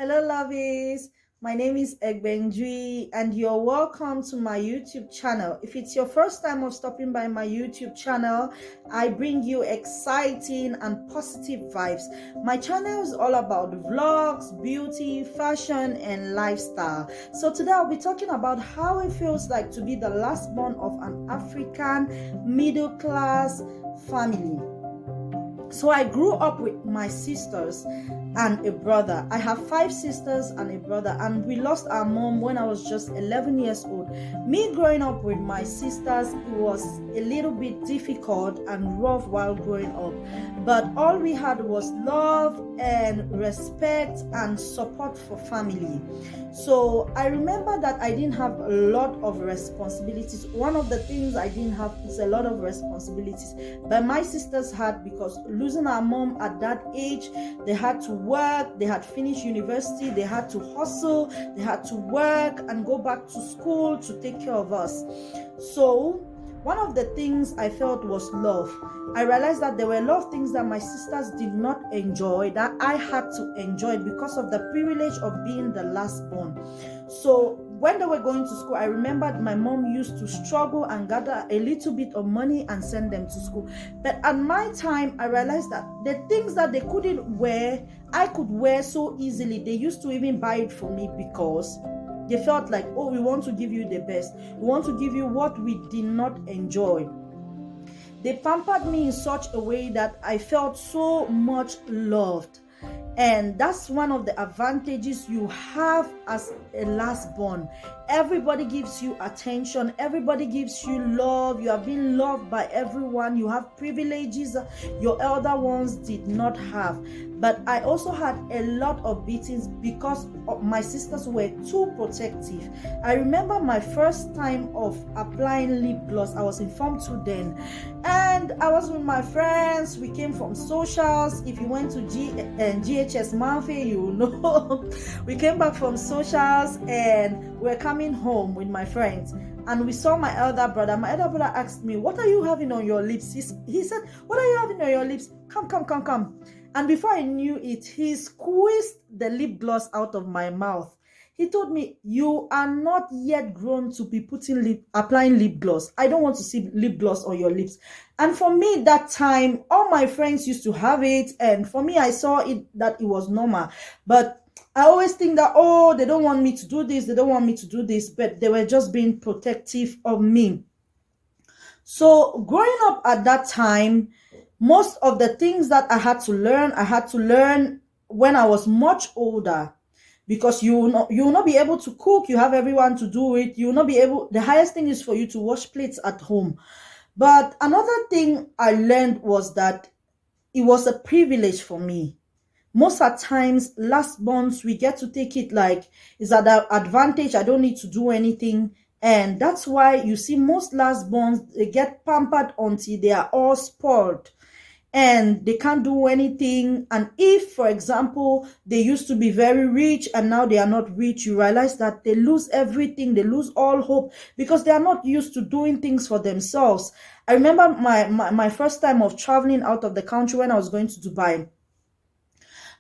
Hello, lovies. My name is Egbenjui, and you're welcome to my YouTube channel. If it's your first time of stopping by my YouTube channel, I bring you exciting and positive vibes. My channel is all about vlogs, beauty, fashion, and lifestyle. So today I'll be talking about how it feels like to be the last born of an African middle class family. So I grew up with my sisters and a brother. I have 5 sisters and a brother, and we lost our mom when I was just 11 years old. Me growing up with my sisters, it was a little bit difficult and rough while growing up, but all we had was love and respect and support for family. So I remember that I didn't have a lot of responsibilities. One of the things I didn't have is a lot of responsibilities, but my sisters had, because losing our mom at that age, they had to work, they had finished university, they had to hustle, they had to work and go back to school to take care of us. So one of the things I felt was love. I realized that there were a lot of things that my sisters did not enjoy that I had to enjoy because of the privilege of being the last born. So when they were going to school, I remembered my mom used to struggle and gather a little bit of money and send them to school. But at my time, I realized that the things that they couldn't wear, I could wear so easily. They used to even buy it for me because they felt like, oh, we want to give you the best. We want to give you what we did not enjoy. They pampered me in such a way that I felt so much loved. And that's one of the advantages you have as a last born. Everybody gives you attention, everybody gives you love, you are being loved by everyone, you have privileges your elder ones did not have. But I also had a lot of beatings because my sisters were too protective. I remember my first time of applying lip gloss. I was in Form 2 then, and I was with my friends. We came from socials. If you went to GHS Malfi, you know. We came back from socials and we're coming home with my friends, and we saw my elder brother. My elder brother asked me, "What are you having on your lips?" He said, "What are you having on your lips? Come." And before I knew it, he squeezed the lip gloss out of my mouth. He told me, "You are not yet grown to be applying lip gloss. I don't want to see lip gloss on your lips." And for me, that time, all my friends used to have it. And for me, I saw it that it was normal. But I always think that, oh, they don't want me to do this. They don't want me to do this. But they were just being protective of me. So growing up at that time, most of the things that I had to learn when I was much older, because you will not be able to cook. You have everyone to do it. You will not be able. The highest thing is for you to wash plates at home. But another thing I learned was that it was a privilege for me. Most of the times, last borns, we get to take it like it's an advantage. I don't need to do anything. And that's why you see most last borns, they get pampered until they are all spoiled and they can't do anything. And if, for example, they used to be very rich and now they are not rich, you realize that they lose everything. They lose all hope because they are not used to doing things for themselves. I remember my first time of traveling out of the country when I was going to Dubai.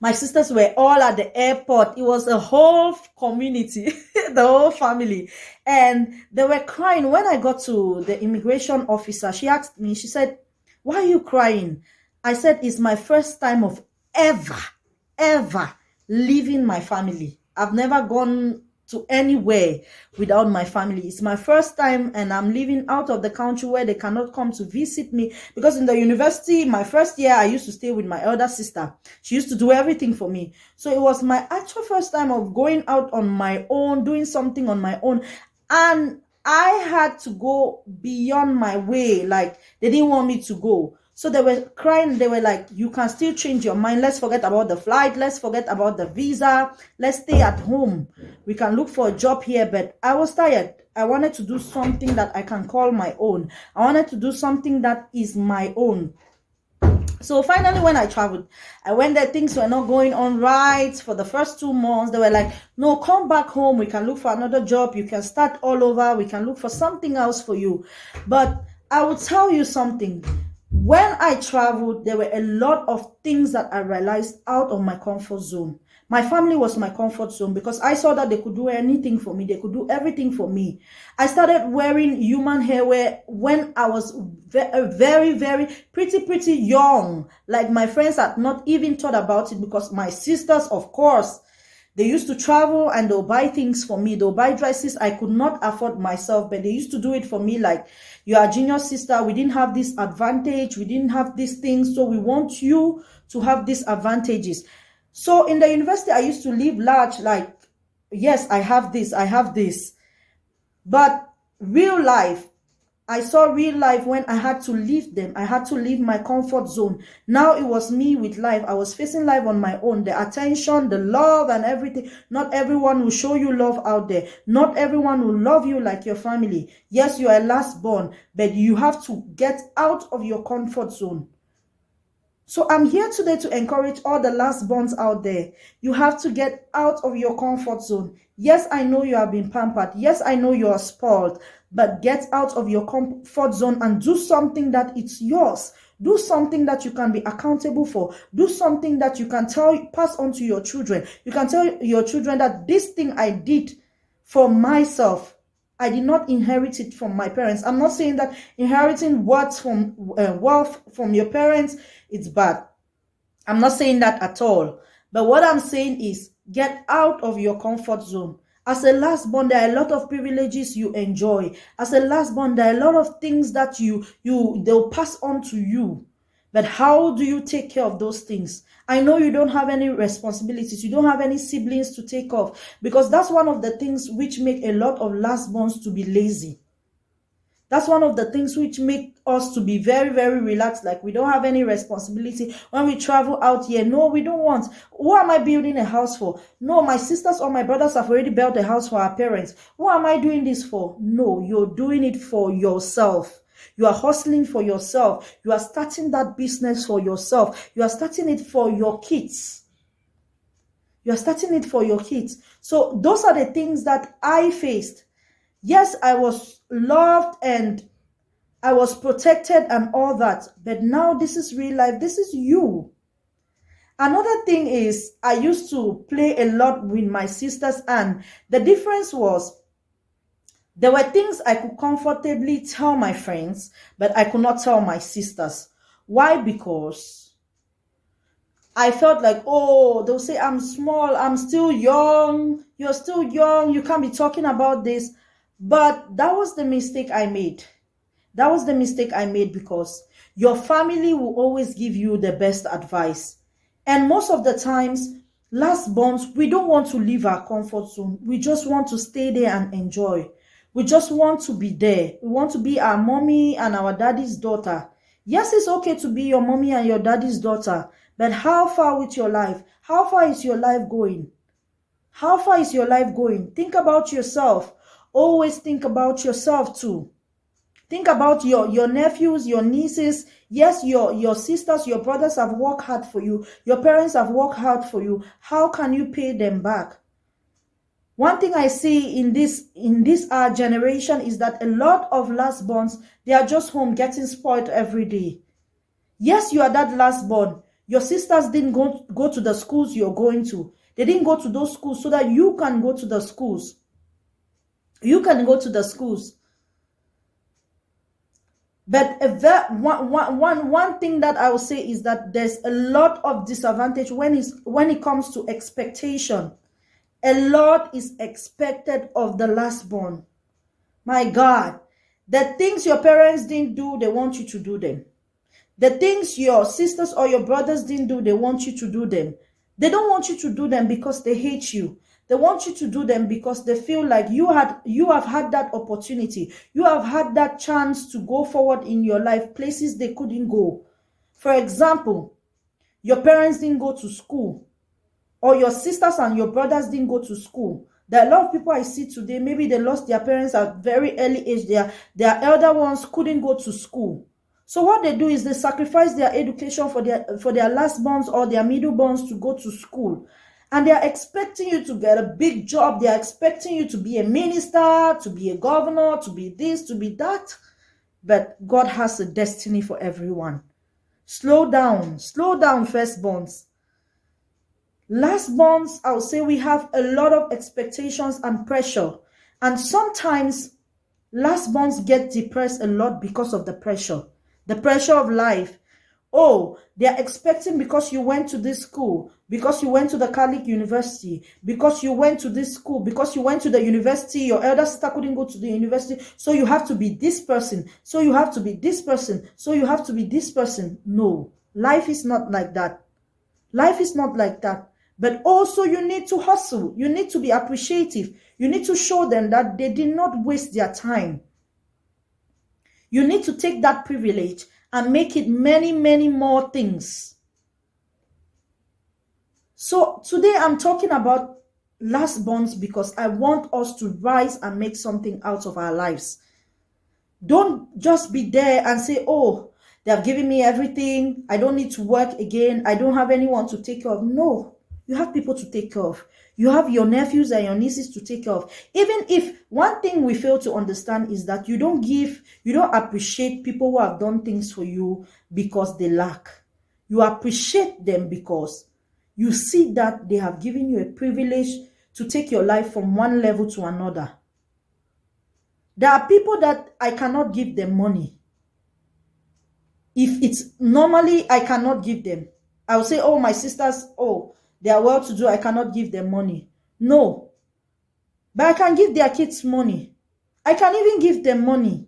My sisters were all at the airport. It was a whole community, the whole family. And they were crying. When I got to the immigration officer, she asked me, she said, "Why are you crying?" I said, "It's my first time of ever leaving my family. I've never gone to anywhere without my family. It's my first time, and I'm living out of the country where they cannot come to visit me." Because in the university, my first year, I used to stay with my elder sister. She used to do everything for me. So it was my actual first time of going out on my own, doing something on my own. And I had to go beyond my way. Like, they didn't want me to go. So they were crying. They were like, "You can still change your mind. Let's forget about the flight. Let's forget about the visa. Let's stay at home. We can look for a job here." But I was tired. I wanted to do something that I can call my own. I wanted to do something that is my own. So finally, when I traveled, I went there. Things were not going on right for the first 2 months. They were like, "No, come back home. We can look for another job. You can start all over. We can look for something else for you." But I will tell you something. When I traveled, there were a lot of things that I realized out of my comfort zone. My family was my comfort zone because I saw that they could do anything for me. They could do everything for me. I started wearing human hair when I was very, very pretty young. Like my friends had not even thought about it because my sisters, of course, they used to travel and they'll buy things for me. They'll buy dresses I could not afford myself, but they used to do it for me. Like, you are a junior sister. We didn't have this advantage. We didn't have these things. So we want you to have these advantages. So in the university, I used to live large. Like, yes, I have this. I have this. But real life, I saw real life when I had to leave them. I had to leave my comfort zone. Now it was me with life. I was facing life on my own. The attention, the love and everything. Not everyone will show you love out there. Not everyone will love you like your family. Yes, you are last born, but you have to get out of your comfort zone. So I'm here today to encourage all the last borns out there. You have to get out of your comfort zone. Yes, I know you have been pampered. Yes, I know you are spoiled. But get out of your comfort zone and do something that it's yours. Do something that you can be accountable for. Do something that you can pass on to your children. You can tell your children that this thing I did for myself, I did not inherit it from my parents. I'm not saying that inheriting wealth from your parents, it's bad. I'm not saying that at all. But what I'm saying is get out of your comfort zone. As a last born, there are a lot of privileges you enjoy. As a last born, there are a lot of things that they'll pass on to you. But how do you take care of those things? I know you don't have any responsibilities. You don't have any siblings to take off, because that's one of the things which make a lot of last borns to be lazy. That's one of the things which make us to be very, very relaxed. Like, we don't have any responsibility. When we travel out here, no, we don't want. Who am I building a house for? No, my sisters or my brothers have already built a house for our parents. Who am I doing this for? No, you're doing it for yourself. You are hustling for yourself. You are starting that business for yourself. You are starting it for your kids. You are starting it for your kids. So those are the things that I faced. Yes, I was loved and I was protected and all that. But now this is real life. This is you. Another thing is, I used to play a lot with my sisters, and the difference was, there were things I could comfortably tell my friends, but I could not tell my sisters. Why? Because I felt like, oh, they'll say I'm small, I'm still young, you're still young, you can't be talking about this. But that was the mistake I made. That was the mistake I made, because your family will always give you the best advice. And most of the times, last borns, we don't want to leave our comfort zone. We just want to stay there and enjoy. We just want to be there. We want to be our mommy and our daddy's daughter. Yes, it's okay to be your mommy and your daddy's daughter, but how far with your life? How far is your life going? How far is your life going? Think about yourself. Always think about yourself too. Think about your nephews, your nieces. Yes, your sisters, your brothers have worked hard for you. Your parents have worked hard for you. How can you pay them back? One thing I see in this our generation is that a lot of last borns, they are just home getting spoiled every day. Yes, you are that last born. Your sisters didn't go to the schools you're going to. They didn't go to those schools so that you can go to the schools. You can go to the schools. But one thing that I will say is that there's a lot of disadvantage when it comes to expectation. A lot is expected of the last born. My God, the things your parents didn't do, they want you to do them. The things your sisters or your brothers didn't do, they want you to do them. They don't want you to do them because they hate you. They want you to do them because they feel like you have had that opportunity. You have had that chance to go forward in your life, places they couldn't go. For example, your parents didn't go to school, or your sisters and your brothers didn't go to school. There are a lot of people I see today, maybe they lost their parents at very early age. Their elder ones couldn't go to school. So what they do is they sacrifice their education for their last borns or their middle borns to go to school. And they are expecting you to get a big job. They are expecting you to be a minister, to be a governor, to be this, to be that. But God has a destiny for everyone. Slow down, firstborns. Last bonds, I'll say we have a lot of expectations and pressure. And sometimes last bonds get depressed a lot because of the pressure of life. Oh, they are expecting because you went to this school, because you went to the Catholic university, because you went to this school, because you went to the university, your elder sister couldn't go to the university, so you have to be this person, so you have to be this person, so you have to be this person. No, life is not like that. Life is not like that. But also you need to hustle. You need to be appreciative. You need to show them that they did not waste their time. You need to take that privilege and make it many, many more things. So today I'm talking about last bonds because I want us to rise and make something out of our lives. Don't just be there and say, oh, they have given me everything. I don't need to work again. I don't have anyone to take care of. No, you have people to take care of. You have your nephews and your nieces to take care of. Even if one thing we fail to understand is that you don't appreciate people who have done things for you because they lack. You appreciate them because you see that they have given you a privilege to take your life from one level to another. There are people that I cannot give them money. If it's normally, I cannot give them. I'll say, oh, my sisters, oh, they are well to do, I cannot give them money. No. But I can give their kids money. I can even give them money.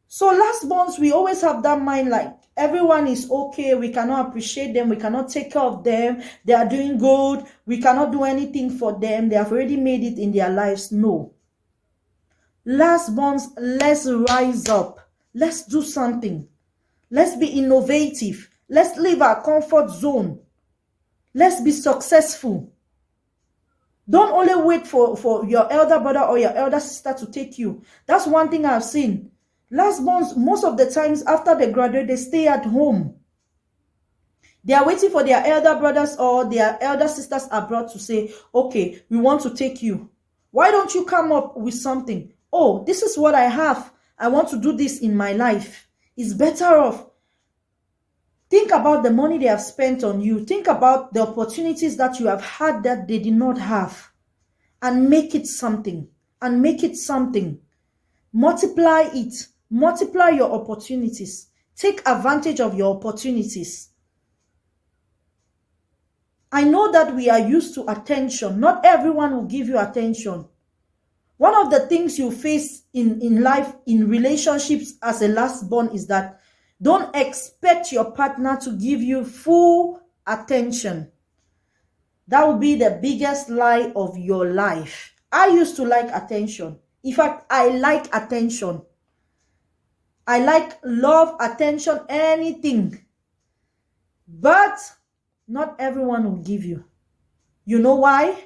So last bonds, we always have that mind like, everyone is okay, we cannot appreciate them, we cannot take care of them, they are doing good, we cannot do anything for them, they have already made it in their lives. No. Last bonds, let's rise up. Let's do something. Let's be innovative. Let's leave our comfort zone. Let's be successful. Don't only wait for your elder brother or your elder sister to take you. That's one thing I've seen. Last bonds, most of the times after they graduate, they stay at home. They are waiting for their elder brothers or their elder sisters abroad to say, okay, we want to take you. Why don't you come up with something? Oh, this is what I have. I want to do this in my life. It's better off. Think about the money they have spent on you. Think about the opportunities that you have had that they did not have. And make it something. And make it something. Multiply it. Multiply your opportunities. Take advantage of your opportunities. I know that we are used to attention. Not everyone will give you attention. One of the things you face in life, in relationships as a last born is that don't expect your partner to give you full attention. That will be the biggest lie of your life. I used to like attention. In fact, I like attention. I like love, attention, anything. But not everyone will give you. You know why?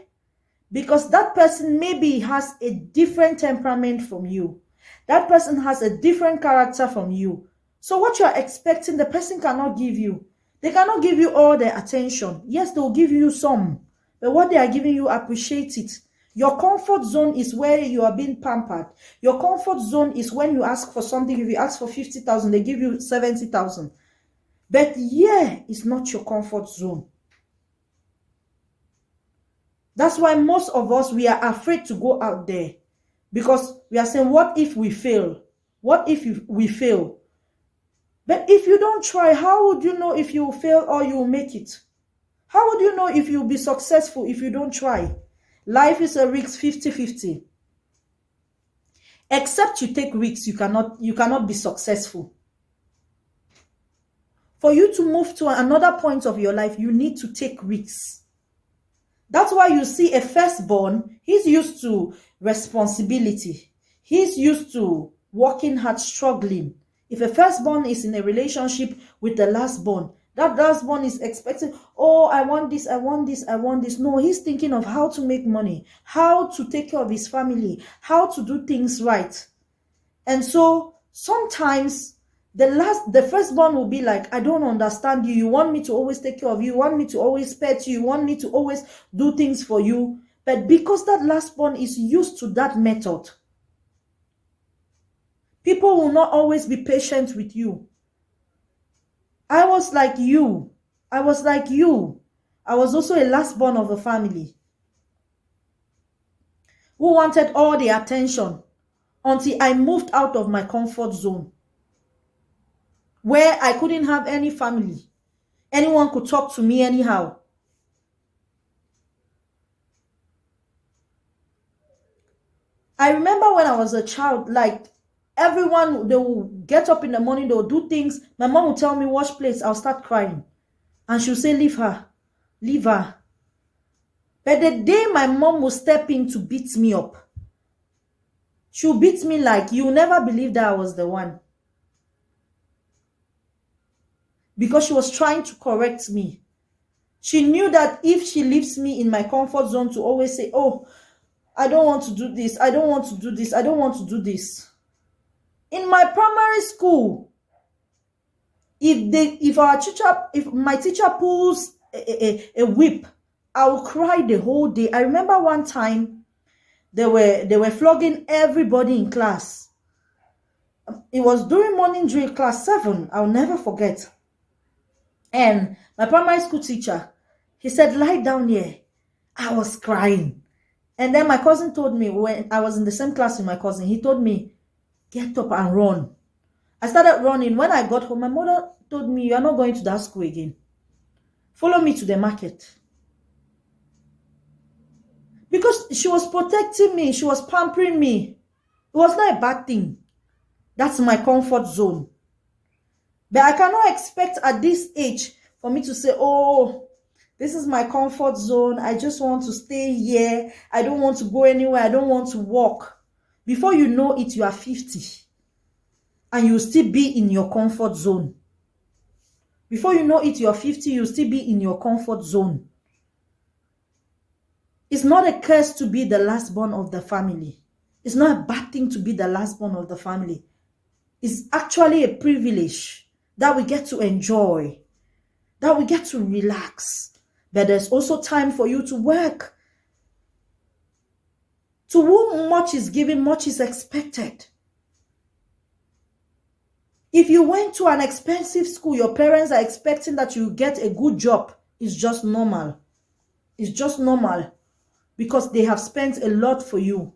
Because that person maybe has a different temperament from you. That person has a different character from you. So what you are expecting, the person cannot give you. They cannot give you all their attention. Yes, they will give you some. But what they are giving you, appreciate it. Your comfort zone is where you are being pampered. Your comfort zone is when you ask for something. If you ask for 50,000, they give you 70,000. But yeah, it's not your comfort zone. That's why most of us, we are afraid to go out there. Because we are saying, what if we fail? What if we fail? But if you don't try, how would you know if you will fail or you will make it? How would you know if you'll be successful if you don't try? Life is a risk 50-50. Except you take risks, you cannot be successful. For you to move to another point of your life, you need to take risks. That's why you see a firstborn, he's used to responsibility. He's used to working hard, struggling. If a firstborn is in a relationship with the lastborn, that lastborn is expecting, oh, I want this, I want this, I want this. No, he's thinking of how to make money, how to take care of his family, how to do things right. And so sometimes the firstborn will be like, I don't understand you. You want me to always take care of you. You want me to always pet you. You want me to always do things for you. But because that lastborn is used to that method, people will not always be patient with you. I was like you. I was like you. I was also a last born of a family who wanted all the attention until I moved out of my comfort zone, where I couldn't have any family. Anyone could talk to me anyhow. I remember when I was a child, like everyone, they will get up in the morning, they will do things. My mom will tell me, wash plates. I'll start crying. And she'll say, leave her. Leave her. But the day my mom will step in to beat me up, she'll beat me like you'll never believe that I was the one. Because she was trying to correct me. She knew that if she leaves me in my comfort zone to always say, oh, I don't want to do this, I don't want to do this, I don't want to do this. In my primary school, if my teacher pulls a whip, I will cry the whole day. I remember one time they were flogging everybody in class. It was during morning drill, class 7. I'll never forget. And my primary school teacher, he said, lie down here. I was crying. And then my cousin told me, when I was in the same class with my cousin, he told me, get up and run. I started running. When I got home, my mother told me, you are not going to that school again. Follow me to the market. Because she was protecting me. She was pampering me. It was not a bad thing. That's my comfort zone. But I cannot expect at this age for me to say, oh, this is my comfort zone. I just want to stay here. I don't want to go anywhere. I don't want to walk. Before you know it, you are 50. And you'll still be in your comfort zone. Before you know it, you're 50, you'll still be in your comfort zone. It's not a curse to be the last born of the family. It's not a bad thing to be the last born of the family. It's actually a privilege that we get to enjoy, that we get to relax. But there's also time for you to work. To whom much is given, much is expected. If you went to an expensive school, your parents are expecting that you get a good job. It's just normal. It's just normal because they have spent a lot for you.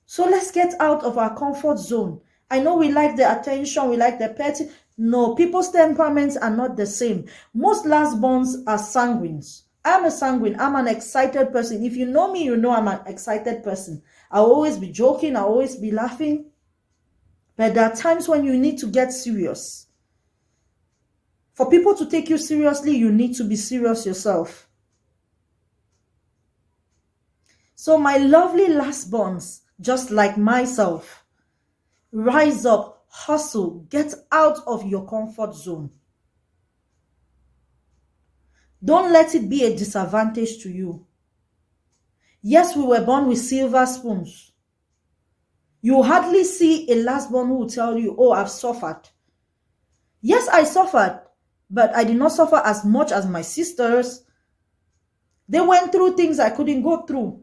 So let's get out of our comfort zone. I know we like the attention, we like the petty. No, people's temperaments are not the same. Most last-borns are sanguines. I'm a sanguine. I'm an excited person. If you know me, you know I'm an excited person. I'll always be joking. I'll always be laughing. But there are times when you need to get serious. For people to take you seriously, you need to be serious yourself. So my lovely last-borns, just like myself, rise up, hustle, get out of your comfort zone. Don't let it be a disadvantage to you. Yes, we were born with silver spoons. You hardly see a last-born who will tell you, oh, I've suffered. Yes, I suffered, but I did not suffer as much as my sisters. They went through things I couldn't go through.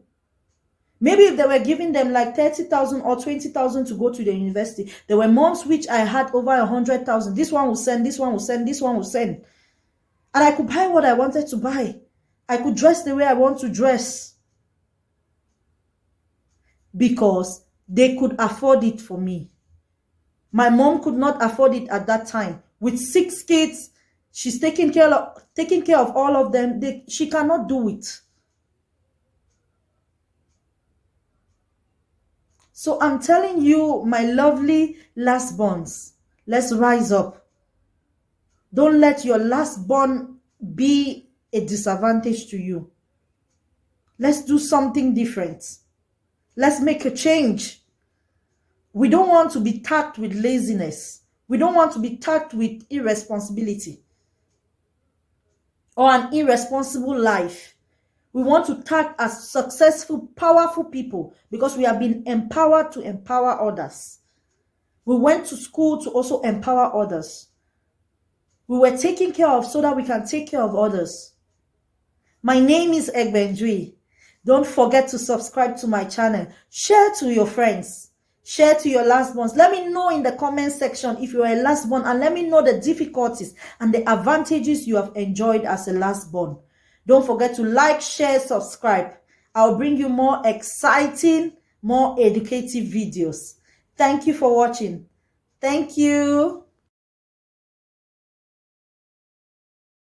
Maybe if they were giving them like 30,000 or 20,000 to go to the university, there were months which I had over 100,000. This one will send, this one will send, this one will send. And I could buy what I wanted to buy. I could dress the way I want to dress. Because they could afford it for me. My mom could not afford it at that time. With 6 kids, she's taking care of all of them. She cannot do it. So I'm telling you, my lovely last-borns, let's rise up. Don't let your last-born be a disadvantage to you. Let's do something different. Let's make a change. We don't want to be tagged with laziness. We don't want to be tagged with irresponsibility or an irresponsible life. We want to tag as successful, powerful people because we have been empowered to empower others. We went to school to also empower others. We were taken care of so that we can take care of others. My name is Egbenjui. Don't forget to subscribe to my channel. Share to your friends. Share to your last ones. Let me know in the comment section if you're a last born, and let me know the difficulties and the advantages you have enjoyed as a last born. Don't forget to like, share, subscribe. I'll bring you more exciting, more educative videos. Thank you for watching. Thank you.